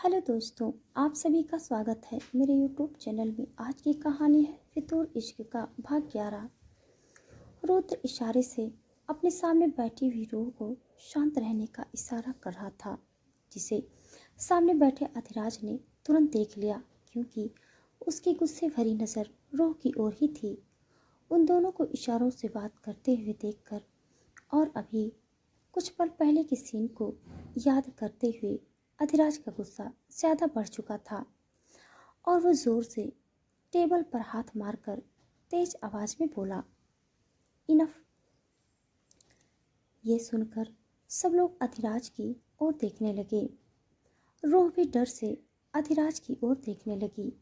Hello दोस्तों, आप सभी का स्वागत है मेरे यूट्यूब चैनल में। आज की कहानी है फितूर इश्क का भाग 11। रुद्र इशारे से अपने सामने बैठी हुई रूह को शांत रहने का इशारा कर रहा था, जिसे सामने बैठे अधिराज ने तुरंत देख लिया, क्योंकि उसकी गुस्से भरी नज़र रूह की ओर ही थी। उन दोनों को इशारों से बात करते हुए देखकर और अभी कुछ पल पहले के सीन को याद करते हुए अधिराज का गुस्सा ज्यादा बढ़ चुका था और वो जोर से टेबल पर हाथ मारकर तेज आवाज में बोला, इनफ। ये सुनकर सब लोग अधिराज की ओर देखने लगे। रूह भी डर से अधिराज की ओर देखने लगी।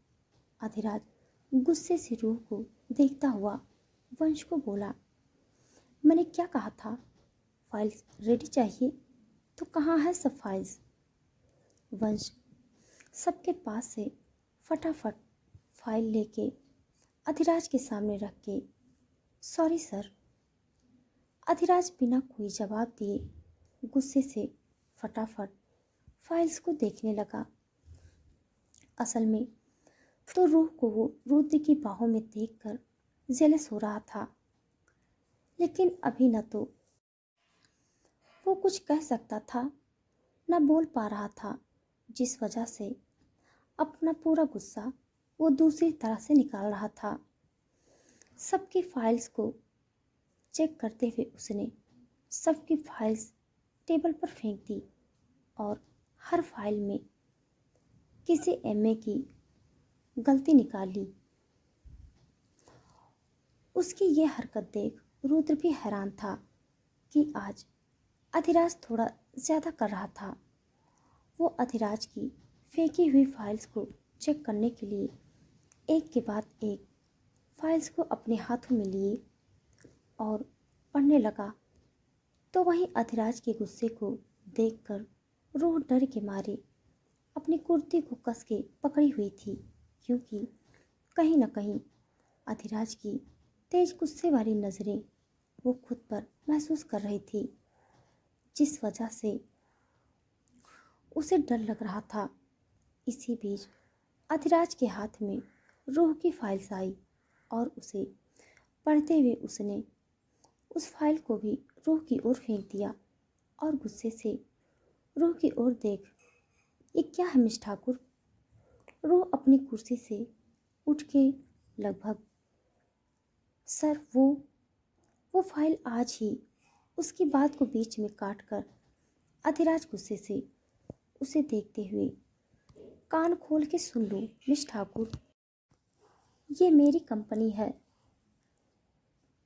अधिराज गुस्से से रूह को देखता हुआ वंश को बोला, मैंने क्या कहा था? फाइल्स रेडी चाहिए तो कहाँ है सब फाइल्स? वंश सबके पास से फटाफट फाइल लेके अधिराज के सामने रख के, सॉरी सर। अधिराज बिना कोई जवाब दिए गुस्से से फटाफट फाइल्स को देखने लगा। असल में तो रूह को वो रुद्र की बाहों में देखकर जेलस हो रहा था, लेकिन अभी न तो वो कुछ कह सकता था न बोल पा रहा था, जिस वजह से अपना पूरा गुस्सा वो दूसरी तरह से निकाल रहा था। सबकी फाइल्स को चेक करते हुए उसने सबकी फाइल्स टेबल पर फेंक दी और हर फाइल में किसी एमए की गलती निकाल ली। उसकी ये हरकत देख रुद्र भी हैरान था कि आज अधिराज थोड़ा ज़्यादा कर रहा था। वो अधिराज की फेंकी हुई फाइल्स को चेक करने के लिए एक के बाद एक फाइल्स को अपने हाथों में लिए और पढ़ने लगा। तो वहीं अधिराज के गुस्से को देखकर रूह डर के मारे अपनी कुर्ती को कस के पकड़ी हुई थी, क्योंकि कहीं न कहीं अधिराज की तेज गुस्से वाली नज़रें वो खुद पर महसूस कर रही थी, जिस वजह से उसे डर लग रहा था। इसी बीच अधिराज के हाथ में रूह की फाइल्स आई और उसे पढ़ते हुए उसने उस फाइल को भी रूह की ओर फेंक दिया और गुस्से से रूह की ओर देख, ये क्या है मिस ठाकुर? रूह अपनी कुर्सी से उठ के लगभग, सर वो फाइल आज ही। उसकी बात को बीच में काट कर अधिराज गुस्से से उसे देखते हुए, कान खोल के सुन लो मिस ठाकुर, ये मेरी कंपनी है,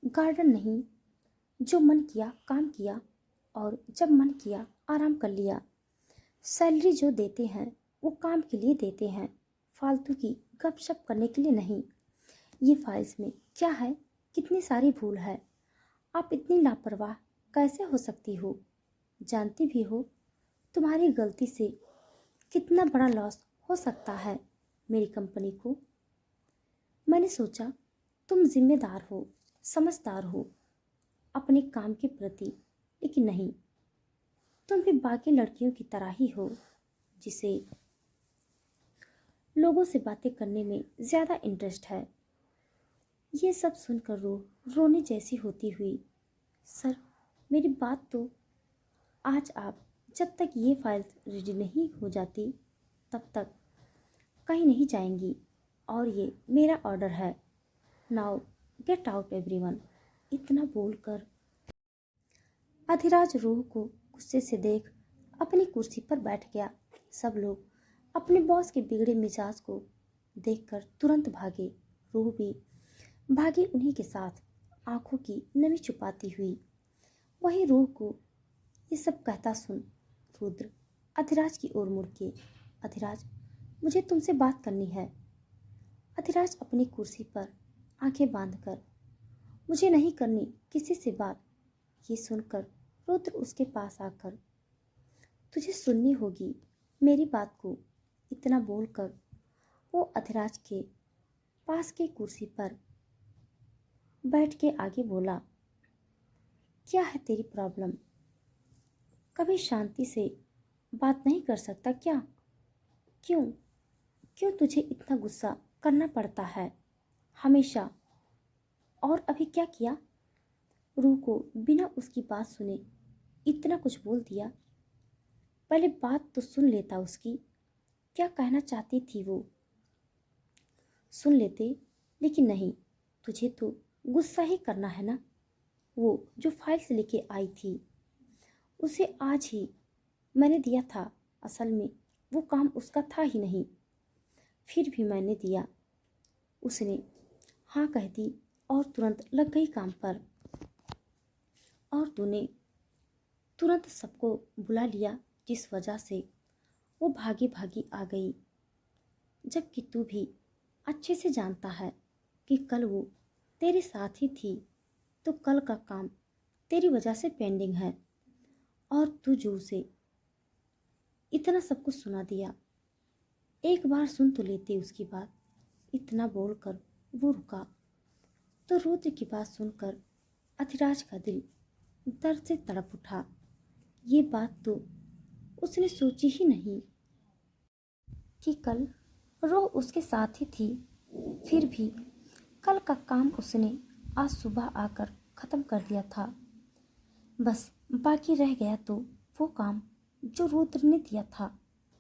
गार्डन नहीं। जो मन किया काम किया और जब मन किया आराम कर लिया। सैलरी जो देते हैं वो काम के लिए देते हैं, फालतू की गपशप करने के लिए नहीं। ये फाइल्स में क्या है, कितनी सारी भूल है, आप इतनी लापरवाह कैसे हो सकती हो? जानती भी हो तुम्हारी गलती से कितना बड़ा लॉस हो सकता है मेरी कंपनी को। मैंने सोचा तुम जिम्मेदार हो, समझदार हो अपने काम के प्रति, लेकिन नहीं, तुम भी बाकी लड़कियों की तरह ही हो, जिसे लोगों से बातें करने में ज़्यादा इंटरेस्ट है। ये सब सुनकर रोने जैसी होती हुई, सर मेरी बात तो, आज आप जब तक ये फाइल रेडी नहीं हो जाती तब तक कहीं नहीं जाएंगी और ये मेरा ऑर्डर है। Now get out everyone. इतना बोलकर अधिराज रूह को गुस्से से देख अपनी कुर्सी पर बैठ गया। सब लोग अपने बॉस के बिगड़े मिजाज को देखकर तुरंत भागे। रूह भी भागी उन्हीं के साथ, आंखों की नमी छुपाती हुई। वहीं रूह को ये सब कहता सुन रुद्र अधिराज की ओर मुड़ के, अधिराज मुझे तुमसे बात करनी है। अधिराज अपनी कुर्सी पर आंखें बांधकर, मुझे नहीं करनी किसी से बात। ये सुनकर रुद्र उसके पास आकर, तुझे सुननी होगी मेरी बात को। इतना बोलकर वो अधिराज के पास की कुर्सी पर बैठ के आगे बोला, क्या है तेरी प्रॉब्लम? कभी शांति से बात नहीं कर सकता क्या? क्यों क्यों तुझे इतना गुस्सा करना पड़ता है हमेशा? और अभी क्या किया? रूह को बिना उसकी बात सुने इतना कुछ बोल दिया। पहले बात तो सुन लेता उसकी, क्या कहना चाहती थी वो। सुन लेते, लेकिन नहीं, तुझे तो गुस्सा ही करना है ना। वो जो फाइल्स लेके आई थी उसे आज ही मैंने दिया था। असल में वो काम उसका था ही नहीं, फिर भी मैंने दिया। उसने हाँ कह दी और तुरंत लग गई काम पर। और तूने तुरंत सबको बुला लिया, जिस वजह से वो भागी भागी आ गई। जबकि तू भी अच्छे से जानता है कि कल वो तेरे साथ ही थी, तो कल का काम तेरी वजह से पेंडिंग है। और तू जो उसे इतना सब कुछ सुना दिया। एक बार सुन तो लेती उसकी बात। इतना बोलकर वो रुका तो रुद्र की बात सुनकर अधिराज का दिल दर्द से तड़प उठा। ये बात तो उसने सोची ही नहीं कि कल रोह उसके साथ ही थी। फिर भी कल का काम उसने आज सुबह आकर ख़त्म कर दिया था। बस बाकी रह गया तो वो काम जो रुद्र ने दिया था।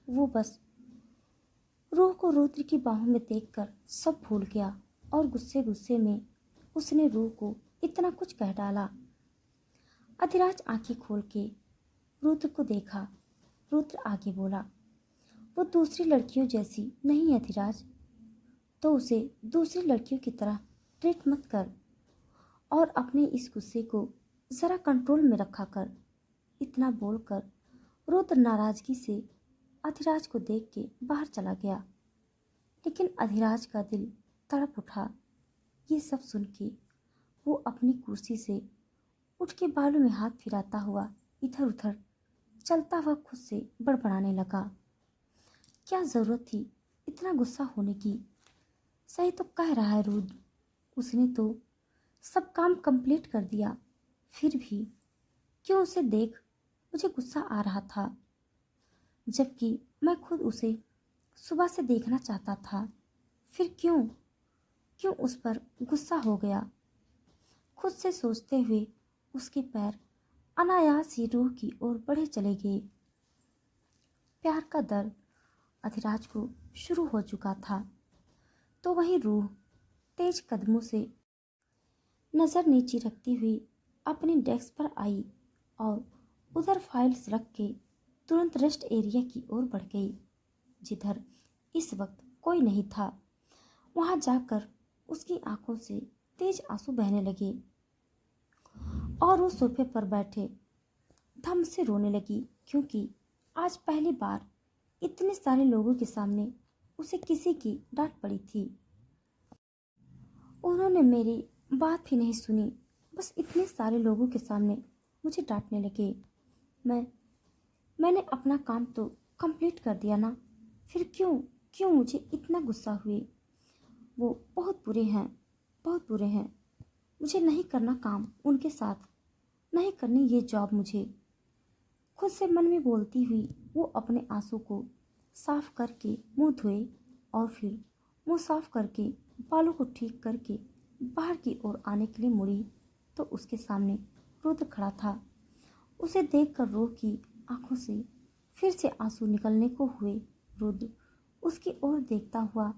वो बस रूह को रुद्र की बाहों में देखकर सब भूल गया और गुस्से गुस्से में उसने रूह को इतना कुछ कह डाला। अधिराज आंखें खोल के रुद्र को देखा। रुद्र आगे बोला, वो दूसरी लड़कियों जैसी नहीं है अधिराज, तो उसे दूसरी लड़कियों की तरह ट्रीट मत कर और अपने इस गुस्से को ज़रा कंट्रोल में रखा कर। इतना बोलकर रुद्र नाराजगी से अधिराज को देख के बाहर चला गया। लेकिन अधिराज का दिल तड़प उठा। ये सब सुन के वो अपनी कुर्सी से उठ के बालों में हाथ फिराता हुआ इधर उधर चलता हुआ खुद से बड़बड़ाने लगा। क्या ज़रूरत थी इतना गुस्सा होने की? सही तो कह रहा है रुद्र, उसने तो सब काम कंप्लीट कर दिया। फिर भी क्यों उसे देख मुझे गुस्सा आ रहा था, जबकि मैं खुद उसे सुबह से देखना चाहता था। फिर क्यों क्यों उस पर गुस्सा हो गया? खुद से सोचते हुए उसके पैर अनायास ही रूह की ओर बढ़े चले गए। प्यार का दर्द अधिराज को शुरू हो चुका था, तो वही रूह तेज कदमों से नज़र नीचे रखती हुई अपनी डेस्क पर आई और उधर फाइल्स रख के तुरंत रेस्ट एरिया की ओर बढ़ गई, जिधर इस वक्त कोई नहीं था। वहां जाकर उसकी आंखों से तेज आंसू बहने लगे और वो सोफे पर बैठे धम से रोने लगी, क्योंकि आज पहली बार इतने सारे लोगों के सामने उसे किसी की डांट पड़ी थी। उन्होंने मेरी बात भी नहीं सुनी, बस इतने सारे लोगों के सामने मुझे डांटने लगे। मैंने अपना काम तो कंप्लीट कर दिया ना, फिर क्यों क्यों मुझे इतना गुस्सा हुए? वो बहुत बुरे हैं, बहुत बुरे हैं। मुझे नहीं करना काम उनके साथ, नहीं करनी ये जॉब मुझे। खुद से मन में बोलती हुई वो अपने आंसू को साफ करके मुंह धोए और फिर मुंह साफ करके बालों को ठीक करके बाहर की ओर आने के लिए मुड़ी तो उसके सामने रुद्र खड़ा था। उसे देखकर रूह की आंखों से फिर से आंसू निकलने को हुए। रुद्र उसकी ओर देखता हुआ,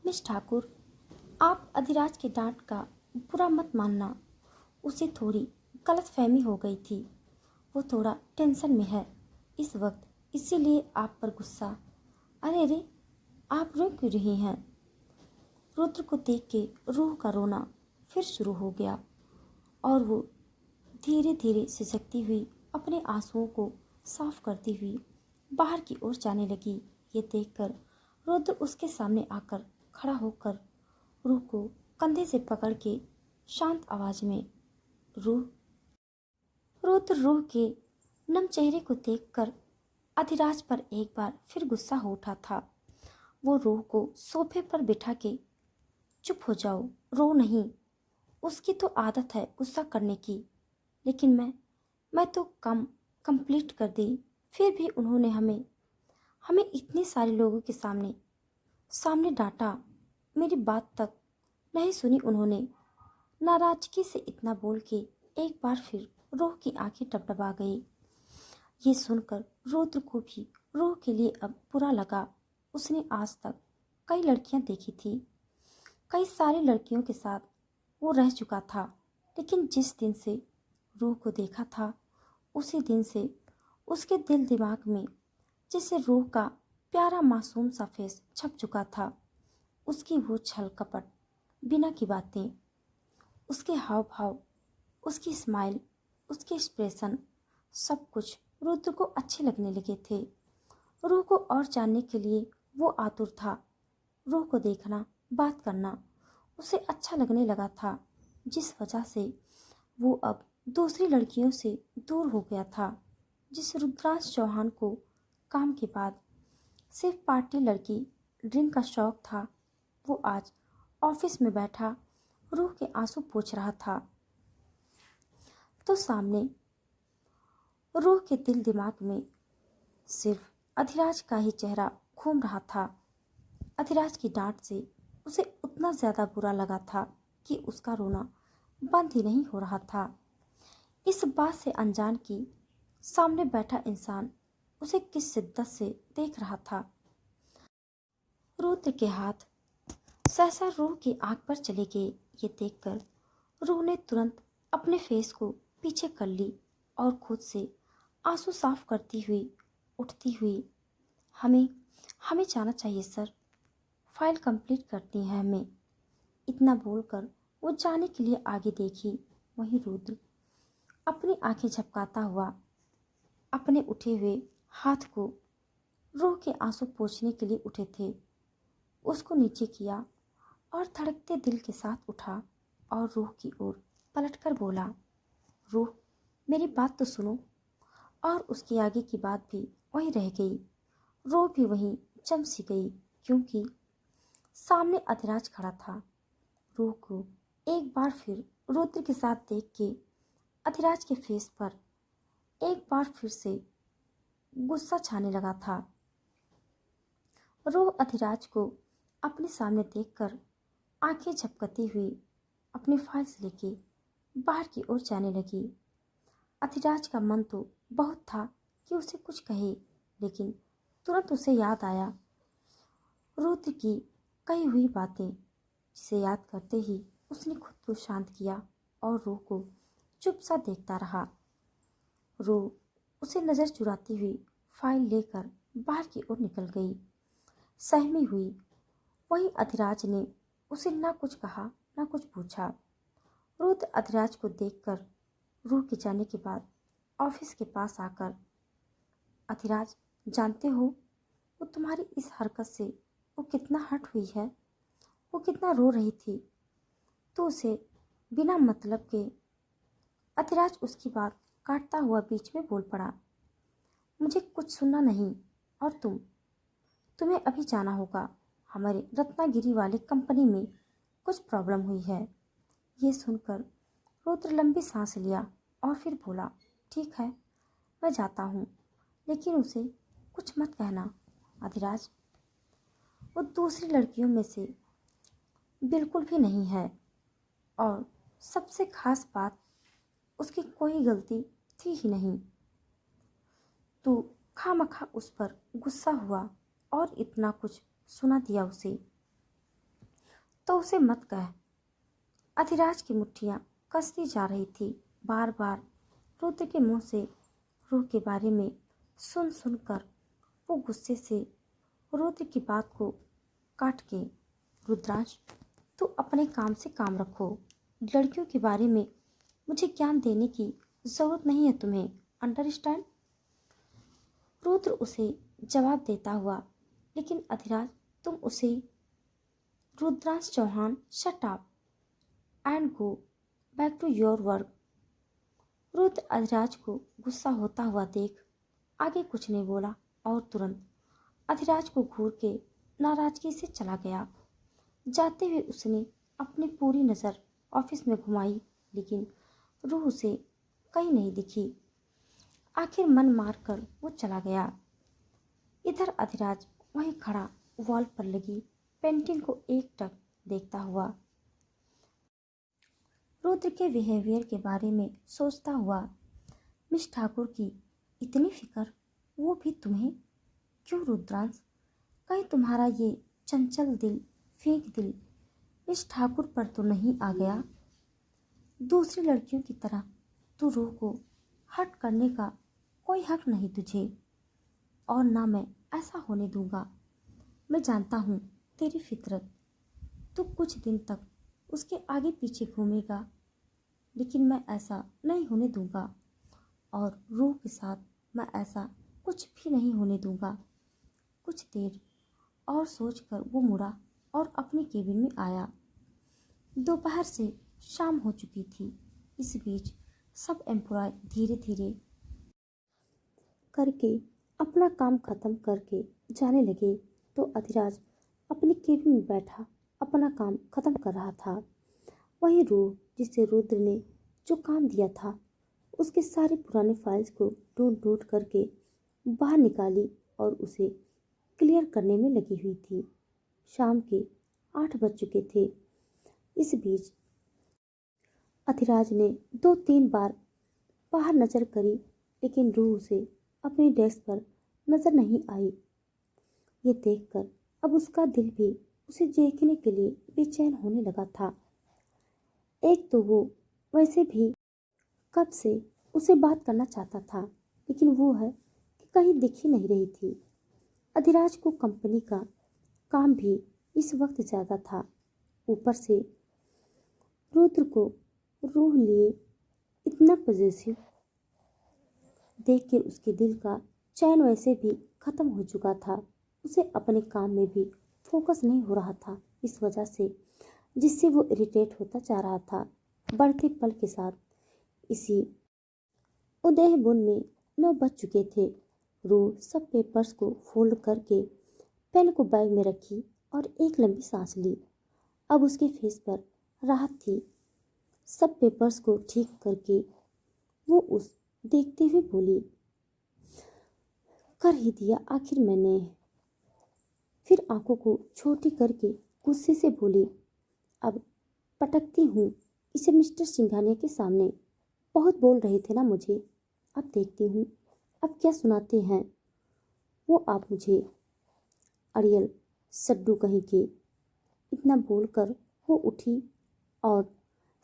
मिस ठाकुर, आप अधिराज के डांट का बुरा मत मानना। उसे थोड़ी गलतफहमी हो गई थी, वो थोड़ा टेंशन में है इस वक्त, इसीलिए आप पर गुस्सा। अरे अरे, आप रो क्यों रही हैं? रुद्र को देख के रूह का रोना फिर शुरू हो गया और वो धीरे धीरे सिसकती हुई अपने आंसुओं को साफ करती हुई बाहर की ओर जाने लगी। ये देखकर रुद्र उसके सामने आकर खड़ा होकर रूह को कंधे से पकड़ के शांत आवाज में, रूह। रुद्र रूह के नम चेहरे को देखकर अधिराज पर एक बार फिर गुस्सा हो उठा था। वो रूह को सोफे पर बिठा के, चुप हो जाओ, रो नहीं। उसकी तो आदत है गुस्सा करने की, लेकिन मैं तो काम कंप्लीट कर दी। फिर भी उन्होंने हमें इतने सारे लोगों के सामने सामने डांटा। मेरी बात तक नहीं सुनी उन्होंने। नाराजगी से इतना बोल के एक बार फिर रूह की आंखें टपटपा गई। ये सुनकर रुद्र को भी रूह के लिए अब बुरा लगा। उसने आज तक कई लड़कियां देखी थी, कई सारी लड़कियों के साथ वो रह चुका था, लेकिन जिस दिन से रूह को देखा था उसी दिन से उसके दिल दिमाग में जैसे रूह का प्यारा मासूम सा फेस छप चुका था। उसकी वो छल कपट, बिना की बातें, उसके हाव भाव, उसकी स्माइल, उसके एक्सप्रेशन, सब कुछ रुद्र को अच्छे लगने लगे थे। रूह को और जानने के लिए वो आतुर था। रूह को देखना, बात करना उसे अच्छा लगने लगा था, जिस वजह से वो अब दूसरी लड़कियों से दूर हो गया था। जिस रुद्रांश चौहान को काम के बाद सिर्फ पार्टी लड़की ड्रिंक का शौक था, वो आज ऑफिस में बैठा रूह के आंसू पोंछ रहा था। तो सामने रूह के दिल दिमाग में सिर्फ अधिराज का ही चेहरा घूम रहा था। अधिराज की डांट से उसे उतना ज्यादा बुरा लगा था कि उसका रोना बंद ही नहीं हो रहा था। इस बात से अनजान कि सामने बैठा इंसान उसे किस शिद्दत से देख रहा था। रुद्र के हाथ सहसा रूह की आंख पर चले गए। ये देखकर रूह ने तुरंत अपने फेस को पीछे कर ली और खुद से आंसू साफ करती हुई उठती हुई, हमें हमें जाना चाहिए सर, फाइल कंप्लीट करनी है हमें। इतना बोलकर वो जाने के लिए आगे देखी। वहीं रुद्र अपनी आंखें झपकाता हुआ अपने उठे हुए हाथ को रूह के आंसू पोंछने के लिए उठे थे, उसको नीचे किया और धड़कते दिल के साथ उठा और रूह की ओर पलटकर बोला, रूह मेरी बात तो सुनो। और उसकी आगे की बात भी वहीं रह गई। रूह भी वहीं जम सी गई, क्योंकि सामने अधिराज खड़ा था। रूह को एक बार फिर रुद्र के साथ देख के अधिराज के फेस पर एक बार फिर से गुस्सा छाने लगा था। रूह अधिराज को अपने सामने देखकर आंखें झपकती हुई अपनी फाइल्स लेके बाहर की ओर जाने लगी। अधिराज का मन तो बहुत था कि उसे कुछ कहे, लेकिन तुरंत उसे याद आया रुद्र की कही हुई बातें, जिसे याद करते ही उसने खुद को शांत किया और रूह को चुप सा देखता रहा। रूह उसे नजर चुराती हुई फाइल लेकर बाहर की ओर निकल गई, सहमी हुई। वहीं अधिराज ने उसे ना कुछ कहा ना कुछ पूछा। रुद्र अधिराज को देखकर रूह के जाने के बाद ऑफिस के पास आकर, अधिराज जानते हो वो तुम्हारी इस हरकत से वो कितना हर्ट हुई है, वो कितना रो रही थी। तो उसे बिना मतलब के अधिराज उसकी बात काटता हुआ बीच में बोल पड़ा, मुझे कुछ सुनना नहीं, और तुम्हें अभी जाना होगा, हमारे रत्नागिरी वाली कंपनी में कुछ प्रॉब्लम हुई है। ये सुनकर रुद्र लंबी सांस लिया और फिर बोला, ठीक है मैं जाता हूँ, लेकिन उसे कुछ मत कहना अधिराज, वो दूसरी लड़कियों में से बिल्कुल भी नहीं है, और सबसे खास बात उसकी कोई गलती थी ही नहीं। तू खामखा उस पर गुस्सा हुआ और इतना कुछ सुना दिया उसे, तो उसे मत कह। अधिराज की मुट्ठियां कसती जा रही थी। बार बार रुद्र के मुंह से रूह के बारे में सुन सुनकर वो गुस्से से रुद्र की बात को काट के, रुद्रांश तू अपने काम से काम रखो, लड़कियों के बारे में मुझे ज्ञान देने की जरूरत नहीं है तुम्हें, अंडरस्टैंड। रुद्र उसे जवाब देता हुआ, लेकिन अधिराज तुम उसे, Rudransh Chauhan shut up and go back to your work. Rudra Adhiraj को गुस्सा होता हुआ देख आगे कुछ नहीं बोला और तुरंत अधिराज को घूर के नाराजगी से चला गया। जाते हुए उसने अपनी पूरी नज़र ऑफिस में घुमाई, लेकिन रूह उसे कहीं नहीं दिखी। आखिर मन मार कर वो चला गया। इधर अधिराज वहीं खड़ा वॉल पर लगी पेंटिंग को एकटक देखता हुआ रुद्र के बिहेवियर के बारे में सोचता हुआ, मिस ठाकुर की इतनी फिक्र, वो भी तुम्हें? क्यों रुद्रांश, कहीं तुम्हारा ये चंचल दिल, फेंक दिल मिस ठाकुर पर तो नहीं आ गया? दूसरी लड़कियों की तरह तू रूह को हट करने का कोई हक नहीं तुझे, और ना मैं ऐसा होने दूंगा। मैं जानता हूँ तेरी फितरत, तू कुछ दिन तक उसके आगे पीछे घूमेगा, लेकिन मैं ऐसा नहीं होने दूंगा, और रूह के साथ मैं ऐसा कुछ भी नहीं होने दूंगा। कुछ देर और सोचकर वो मुड़ा और अपने केबिन में आया। दोपहर से शाम हो चुकी थी। इस बीच सब एम्प्लॉय धीरे धीरे करके अपना काम खत्म करके जाने लगे, तो अधिराज अपने केबिन में बैठा अपना काम खत्म कर रहा था। वही रूह जिसे रुद्र ने जो काम दिया था, उसके सारे पुराने फाइल्स को ढूंढ ढूंढ करके बाहर निकाली और उसे क्लियर करने में लगी हुई थी। शाम के 8 बज चुके थे। इस बीच अधिराज ने 2-3 बार बाहर नजर करी, लेकिन रूह उसे अपने डेस्क पर नजर नहीं आई। ये देखकर अब उसका दिल भी उसे देखने के लिए बेचैन होने लगा था। एक तो वो वैसे भी कब से उसे बात करना चाहता था, लेकिन वो है कि कहीं दिख ही नहीं रही थी। अधिराज को कंपनी का काम भी इस वक्त ज़्यादा था। ऊपर से रुद्र को रूह लिए इतना पॉजिटिव देख के उसके दिल का चैन वैसे भी खत्म हो चुका था। उसे अपने काम में भी फोकस नहीं हो रहा था, इस वजह से जिससे वो इरिटेट होता जा रहा था बढ़ते पल के साथ। इसी उदयबुन में 9 बज चुके थे। रूह सब पेपर्स को फोल्ड करके पेन को बैग में रखी और एक लंबी सांस ली। अब उसके फेस पर राहत थी। सब पेपर्स को ठीक करके वो उस देखते हुए बोली, कर ही दिया आखिर मैंने। फिर आंखों को छोटी करके गुस्से से बोली, अब पटकती हूँ इसे मिस्टर सिंघानिया के सामने। बहुत बोल रहे थे ना मुझे, अब देखती हूँ अब क्या सुनाते हैं वो आप मुझे, अड़ियल सड्डू कहीं के। इतना बोलकर वो उठी और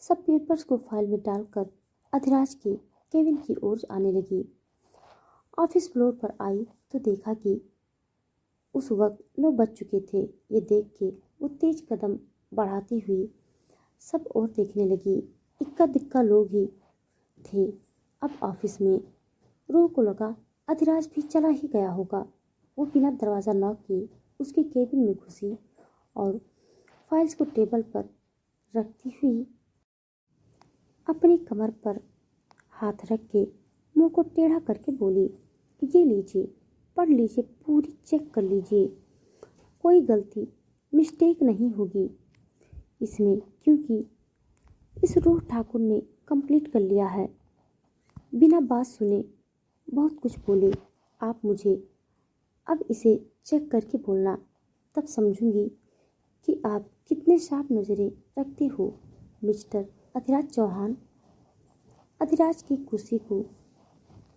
सब पेपर्स को फाइल में डालकर अधिराज के केबिन की ओर आने लगी। ऑफिस फ्लोर पर आई तो देखा कि उस वक्त 9 बज चुके थे। ये देख के वो तेज कदम बढ़ाती हुई सब और देखने लगी। इक्का दिक्का लोग ही थे अब ऑफिस में। रूह को लगा अधिराज भी चला ही गया होगा। वो बिना दरवाज़ा नॉक किए उसके केबिन में घुसी और फाइल्स को टेबल पर रखती हुई अपनी कमर पर हाथ रख के मुंह को टेढ़ा करके बोली, ये लीजिए, पढ़ लीजिए, पूरी चेक कर लीजिए, कोई गलती मिस्टेक नहीं होगी इसमें, क्योंकि इस रूह ठाकुर ने कंप्लीट कर लिया है। बिना बात सुने बहुत कुछ बोले आप मुझे। अब इसे चेक करके बोलना, तब समझूंगी कि आप कितने शार्प नज़रें रखते हो मिस्टर अधिराज चौहान। अधिराज की कुर्सी को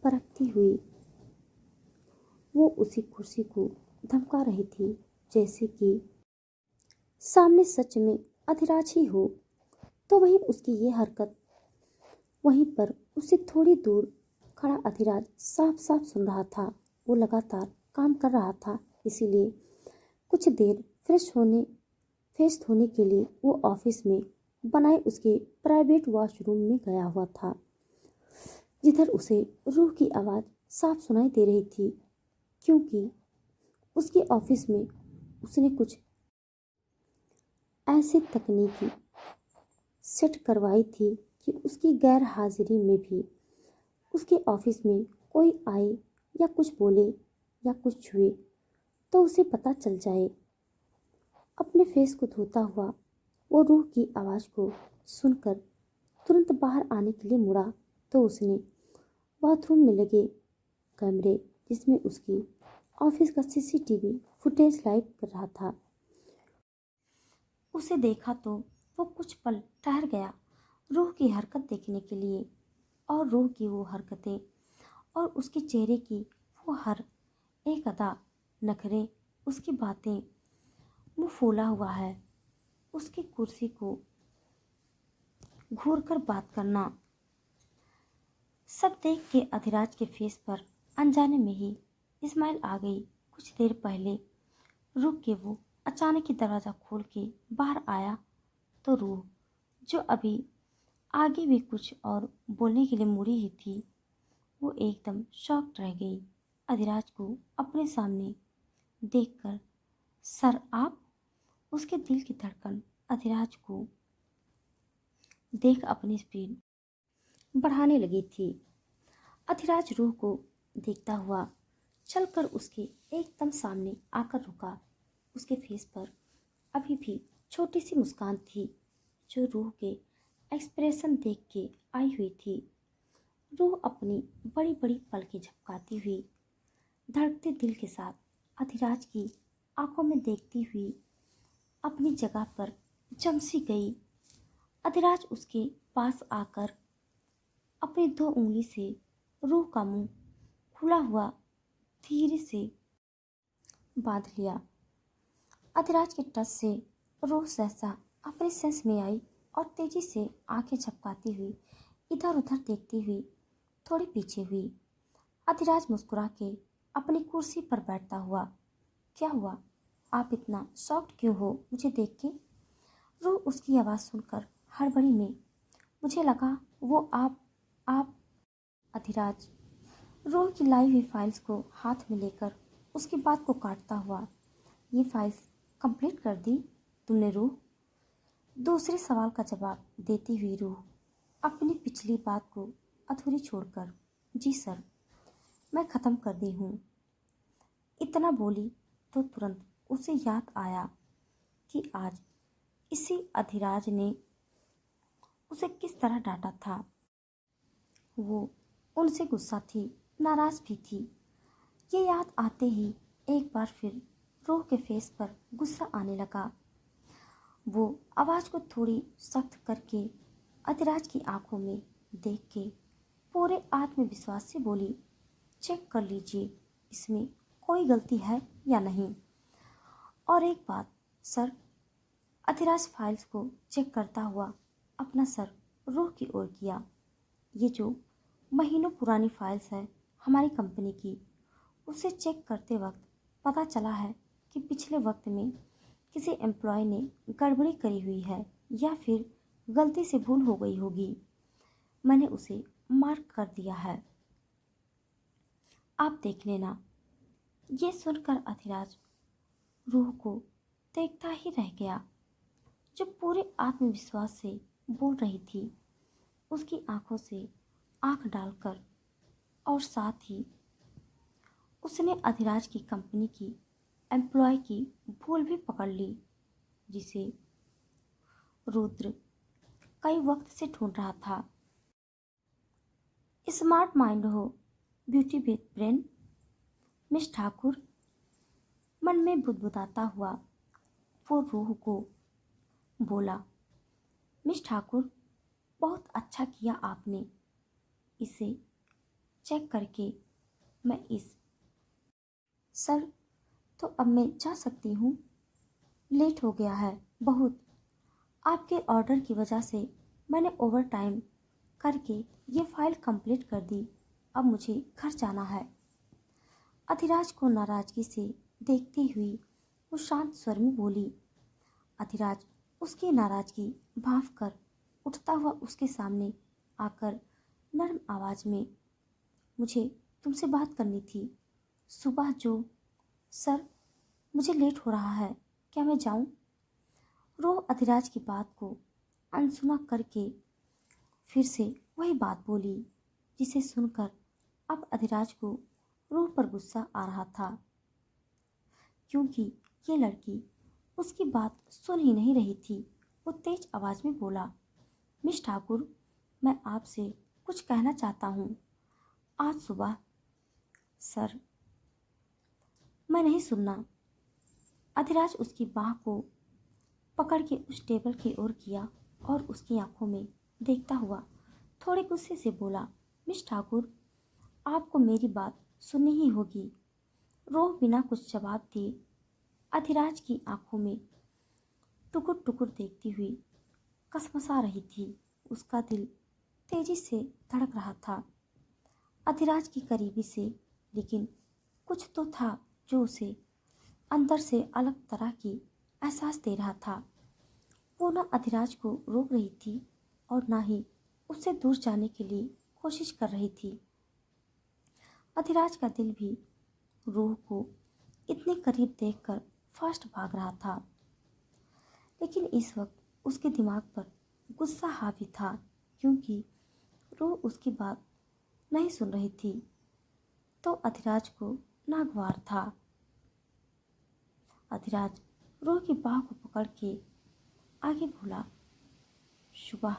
परखती हुई वो उसी कुर्सी को धमका रही थी, जैसे कि सामने सच में अधिराज ही हो। तो वहीं उसकी ये हरकत वहीं पर उससे थोड़ी दूर खड़ा अधिराज साफ साफ सुन रहा था। वो लगातार काम कर रहा था, इसीलिए कुछ देर फ्रेश होने के लिए वो ऑफिस में बनाए उसके प्राइवेट वॉशरूम में गया हुआ था, जिधर उसे रूह की आवाज़ साफ सुनाई दे रही थी, क्योंकि उसके ऑफिस में उसने कुछ ऐसी तकनीकी सेट करवाई थी कि उसकी गैर हाजिरी में भी उसके ऑफिस में कोई आए या कुछ बोले या कुछ छुए तो उसे पता चल जाए। अपने फेस को धोता हुआ वो रूह की आवाज़ को सुनकर तुरंत बाहर आने के लिए मुड़ा, तो उसने बाथरूम में लगे कैमरे जिसमें उसकी ऑफिस का सीसीटीवी फुटेज लाइव कर रहा था। उसे देखा तो वो कुछ पल ठहर गया रूह की हरकत देखने के लिए, और रूह की वो हरकतें और उसके चेहरे की वो हर एक अदा, नखरे, उसकी बातें, मुंह फूला हुआ है, उसकी कुर्सी को घूर कर बात करना, सब देख के अधिराज के फेस पर अनजाने में ही इस्माइल आ गई। कुछ देर पहले रुक के वो अचानक ही दरवाज़ा खोल के बाहर आया तो रूह, जो अभी आगे भी कुछ और बोलने के लिए मुड़ी ही थी, वो एकदम शॉक्ड रह गई अधिराज को अपने सामने देखकर। सर आप? उसके दिल की धड़कन अधिराज को देख अपनी स्पीड बढ़ाने लगी थी। अधिराज रूह को देखता हुआ चलकर उसके एकदम सामने आकर रुका। उसके फेस पर अभी भी छोटी सी मुस्कान थी जो रूह के एक्सप्रेशन देख के आई हुई थी। रूह अपनी बड़ी बड़ी पलकें झपकाती हुई धड़कते दिल के साथ अधिराज की आंखों में देखती हुई अपनी जगह पर जम सी गई। अधिराज उसके पास आकर अपनी 2 उंगली से रूह का मुंह खुला हुआ धीरे से बांध लिया। अधिराज के टच से रूह सहसा अपने सेंस में आई और तेजी से आंखें झपकाती हुई इधर उधर देखती हुई थोड़ी पीछे हुई। अधिराज मुस्कुरा के अपनी कुर्सी पर बैठता हुआ, क्या हुआ? आप इतना शॉक्ड क्यों हो मुझे देख के? रूह उसकी आवाज़ सुनकर हड़बड़ी में, मुझे लगा वो आप। अधिराज रूह की लाई हुई फाइल्स को हाथ में लेकर उसकी बात को काटता हुआ, ये फाइल्स कंप्लीट कर दी तुमने रूह? दूसरे सवाल का जवाब देती हुई रूह अपनी पिछली बात को अधूरी छोड़कर, जी सर, मैं ख़त्म कर दी हूँ। इतना बोली तो तुरंत उसे याद आया कि आज इसी अधिराज ने उसे किस तरह डांटा था। वो उनसे गुस्सा थी, नाराज भी थी। ये याद आते ही एक बार फिर रूह के फेस पर गुस्सा आने लगा। वो आवाज़ को थोड़ी सख्त करके अधिराज की आंखों में देख के पूरे आत्मविश्वास से बोली, चेक कर लीजिए इसमें कोई गलती है या नहीं। और एक बात सर, अधिराज फाइल्स को चेक करता हुआ अपना सर रूह की ओर किया, ये जो महीनों पुरानी फाइल्स है हमारी कंपनी की, उसे चेक करते वक्त पता चला है कि पिछले वक्त में किसी एम्प्लॉय ने गड़बड़ी करी हुई है या फिर गलती से भूल हो गई होगी। मैंने उसे मार्क कर दिया है, आप देख लेना। ये सुनकर अधिराज रूह को देखता ही रह गया, जो पूरे आत्मविश्वास से बोल रही थी। उसकी आंखों से आंख डालकर और साथ ही उसने अधिराज की कंपनी की एम्प्लॉय की भूल भी पकड़ ली, जिसे रुद्र कई वक्त से ढूंढ रहा था। स्मार्ट माइंड हो, beauty with brain, miss Thakur, मन में बुदबुदाता हुआ वो रूह को बोला, मिस ठाकुर, बहुत अच्छा किया आपने। इसे चेक करके मैं इस सर, तो अब मैं जा सकती हूँ? लेट हो गया है बहुत। आपके ऑर्डर की वजह से मैंने ओवर टाइम करके ये फाइल कंप्लीट कर दी। अब मुझे घर जाना है। अधिराज को नाराजगी से देखती हुई वो शांत स्वर में बोली। अधिराज उसकी नाराजगी भांप कर उठता हुआ उसके सामने आकर नर्म आवाज में, मुझे तुमसे बात करनी थी। सुबह जो सर, मुझे लेट हो रहा है, क्या मैं जाऊं? रोह अधिराज की बात को अनसुना करके फिर से वही बात बोली, जिसे सुनकर अब अधिराज को रूह पर गुस्सा आ रहा था, क्योंकि ये लड़की उसकी बात सुन ही नहीं रही थी। वो तेज आवाज में बोला, मिस ठाकुर, मैं आपसे कुछ कहना चाहता हूँ। आज सुबह सर, मैं नहीं सुनना। अधिराज उसकी बाह को पकड़ के उस टेबल की ओर किया और उसकी आंखों में देखता हुआ थोड़े गुस्से से बोला, मिस ठाकुर, आपको मेरी बात सुननी ही होगी। रोह बिना कुछ जवाब दिए अधिराज की आंखों में टुकुर टुकुर देखती हुई कसमसा रही थी। उसका दिल तेजी से धड़क रहा था अधिराज की करीबी से, लेकिन कुछ तो था जो उसे अंदर से अलग तरह की एहसास दे रहा था। वो न अधिराज को रोक रही थी और ना ही उससे दूर जाने के लिए कोशिश कर रही थी। अधिराज का दिल भी रूह को इतने करीब देखकर फास्ट भाग रहा था, लेकिन इस वक्त उसके दिमाग पर गुस्सा हावी था क्योंकि रूह उसकी बात नहीं सुन रही थी तो अधिराज को नागवार था। अधिराज रूह की बाह को पकड़ के आगे बोला, शुभा,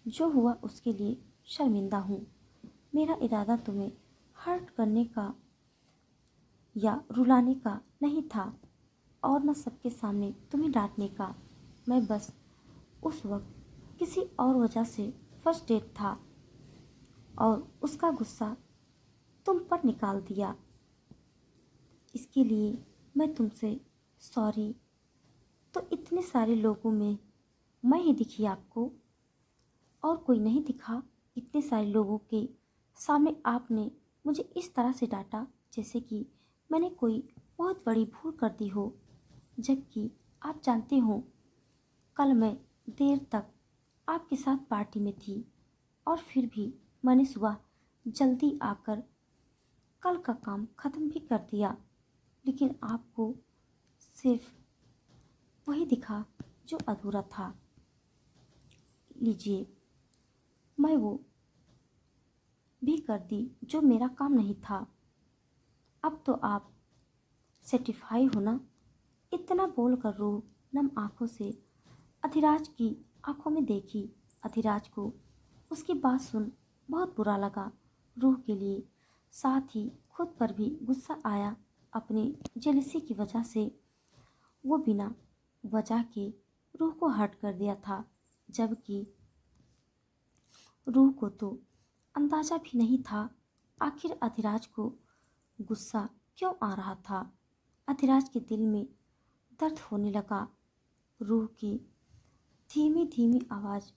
जो हुआ उसके लिए शर्मिंदा हूँ। मेरा इरादा तुम्हें हर्ट करने का या रुलाने का नहीं था और न सबके सामने तुम्हें डांटने का। मैं बस उस वक्त किसी और वजह से फ्रस्ट्रेट था और उसका गुस्सा तुम पर निकाल दिया। इसके लिए मैं तुमसे सॉरी। तो इतने सारे लोगों में मैं ही दिखी आपको और कोई नहीं दिखा? इतने सारे लोगों के सामने आपने मुझे इस तरह से डांटा जैसे कि मैंने कोई बहुत बड़ी भूल कर दी हो, जबकि आप जानते हो कल मैं देर तक आपके साथ पार्टी में थी और फिर भी मैंने सुबह जल्दी आकर कल का काम ख़त्म भी कर दिया, लेकिन आपको सिर्फ वही दिखा जो अधूरा था। लीजिए, मैं वो भी कर दी जो मेरा काम नहीं था। अब तो आप सेटिस्फाई हो ना? इतना बोलकर रूह नम आंखों से अधिराज की आंखों में देखी। अधिराज को उसकी बात सुन बहुत बुरा लगा रूह के लिए, साथ ही खुद पर भी गुस्सा आया। अपनी जेलसी की वजह से वो बिना वजह के रूह को हर्ट कर दिया था, जबकि रूह को तो अंदाजा भी नहीं था आखिर अधिराज को गुस्सा क्यों आ रहा था। अधिराज के दिल में दर्द होने लगा। रूह की धीमी धीमी आवाज़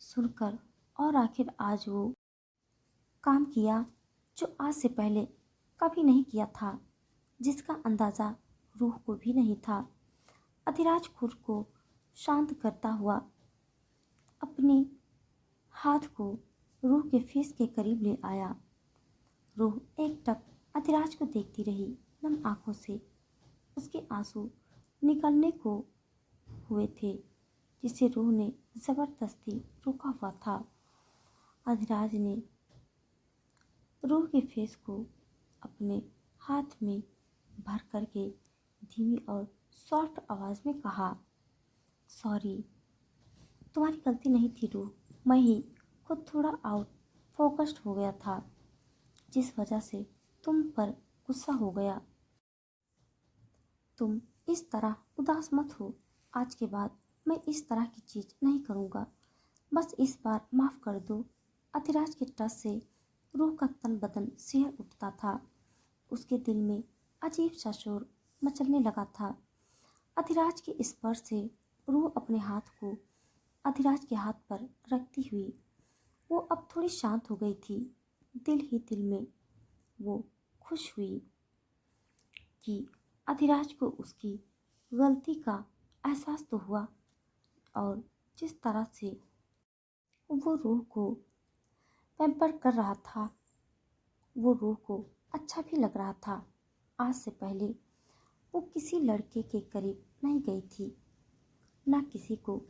सुनकर और आखिर आज वो काम किया जो आज से पहले कभी नहीं किया था, जिसका अंदाज़ा रूह को भी नहीं था। अधिराज खुद को शांत करता हुआ अपने हाथ को रूह के फेस के करीब ले आया। रूह एकटक अधिराज को देखती रही नम आंखों से। उसके आंसू निकलने को हुए थे जिसे रूह ने जबरदस्ती रोका हुआ था। अधिराज ने रूह के फेस को अपने हाथ में भर करके धीमी और सॉफ्ट आवाज में कहा, सॉरी, तुम्हारी गलती नहीं थी रूह, मैं ही खुद थोड़ा आउट फोकस्ड हो गया था, जिस वजह से तुम पर गुस्सा हो गया। तुम इस तरह उदास मत हो। आज के बाद मैं इस तरह की चीज़ नहीं करूँगा। बस इस बार माफ़ कर दो। अधिराज के टच से रूह का तन बदन सिहर उठता था। उसके दिल में अजीब सा शोर मचलने लगा था। अधिराज के स्पर्श से रूह अपने हाथ को अधिराज के हाथ पर रखती हुई वो अब थोड़ी शांत हो गई थी। दिल ही दिल में वो खुश हुई कि अधिराज को उसकी गलती का एहसास तो हुआ और जिस तरह से वो रूह को पैम्पर कर रहा था वो रूह को अच्छा भी लग रहा था। आज से पहले वो किसी लड़के के करीब नहीं गई थी, ना किसी को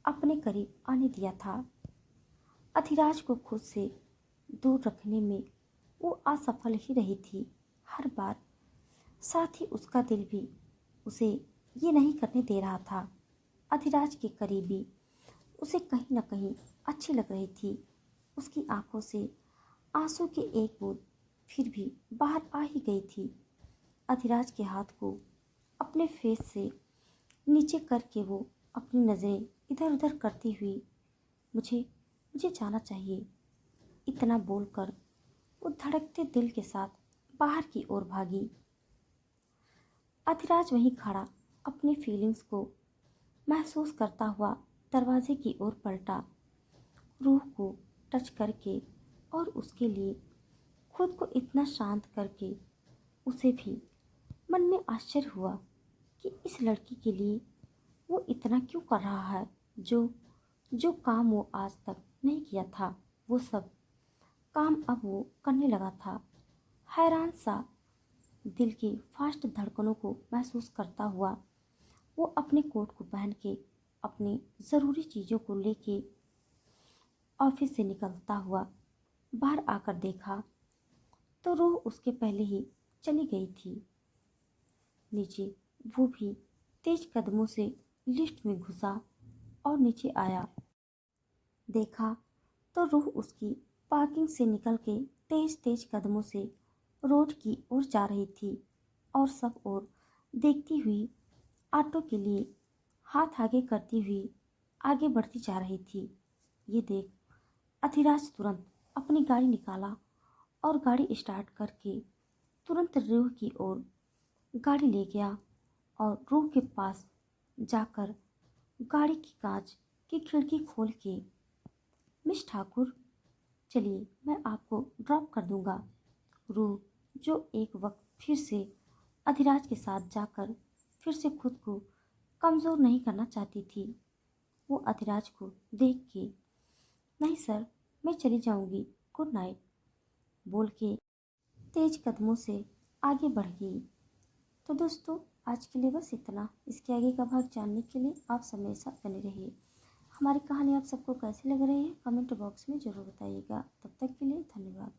अपने करीब आने दिया था। अधिराज को खुद से दूर रखने में वो असफल ही रही थी हर बार। साथ ही उसका दिल भी उसे ये नहीं करने दे रहा था। अधिराज की करीबी उसे कहीं न कहीं अच्छी लग रही थी। उसकी आंखों से आंसू की एक बूंद फिर भी बाहर आ ही गई थी। अधिराज के हाथ को अपने फेस से नीचे करके वो अपनी नज़रें इधर उधर करती हुई, मुझे मुझे जाना चाहिए, इतना बोलकर वो धड़कते दिल के साथ बाहर की ओर भागी। अधिराज वहीं खड़ा अपनी फीलिंग्स को महसूस करता हुआ दरवाजे की ओर पलटा, रूह को टच करके और उसके लिए खुद को इतना शांत करके। उसे भी मन में आश्चर्य हुआ कि इस लड़की के लिए वो इतना क्यों कर रहा है। जो जो काम वो आज तक नहीं किया था, वो सब काम अब वो करने लगा था। हैरान सा दिल की फास्ट धड़कनों को महसूस करता हुआ वो अपने कोट को पहन के अपनी ज़रूरी चीज़ों को लेके ऑफिस से निकलता हुआ बाहर आकर देखा तो रूह उसके पहले ही चली गई थी। नीचे वो भी तेज कदमों से लिफ्ट में घुसा और नीचे आया। देखा तो रूह उसकी पार्किंग से निकल के तेज तेज कदमों से रोड की ओर जा रही थी और सब ओर देखती हुई ऑटो के लिए हाथ आगे करती हुई आगे बढ़ती जा रही थी। ये देख अधिराज तुरंत अपनी गाड़ी निकाला और गाड़ी स्टार्ट करके तुरंत रूह की ओर गाड़ी ले गया और रूह के पास जाकर गाड़ी की कांच की खिड़की खोल के, मिस ठाकुर, चलिए मैं आपको ड्रॉप कर दूंगा। रूह, जो एक वक्त फिर से अधिराज के साथ जाकर फिर से खुद को कमज़ोर नहीं करना चाहती थी, वो अधिराज को देख के, नहीं सर, मैं चली जाऊंगी, गुड नाइट बोल के तेज कदमों से आगे बढ़ गई। तो दोस्तों, आज के लिए बस इतना। इसके आगे का भाग जानने के लिए आप सब मेरे साथ बने रहिए। हमारी कहानी आप सबको कैसी लग रही है कमेंट बॉक्स में ज़रूर बताइएगा। तब तक के लिए धन्यवाद।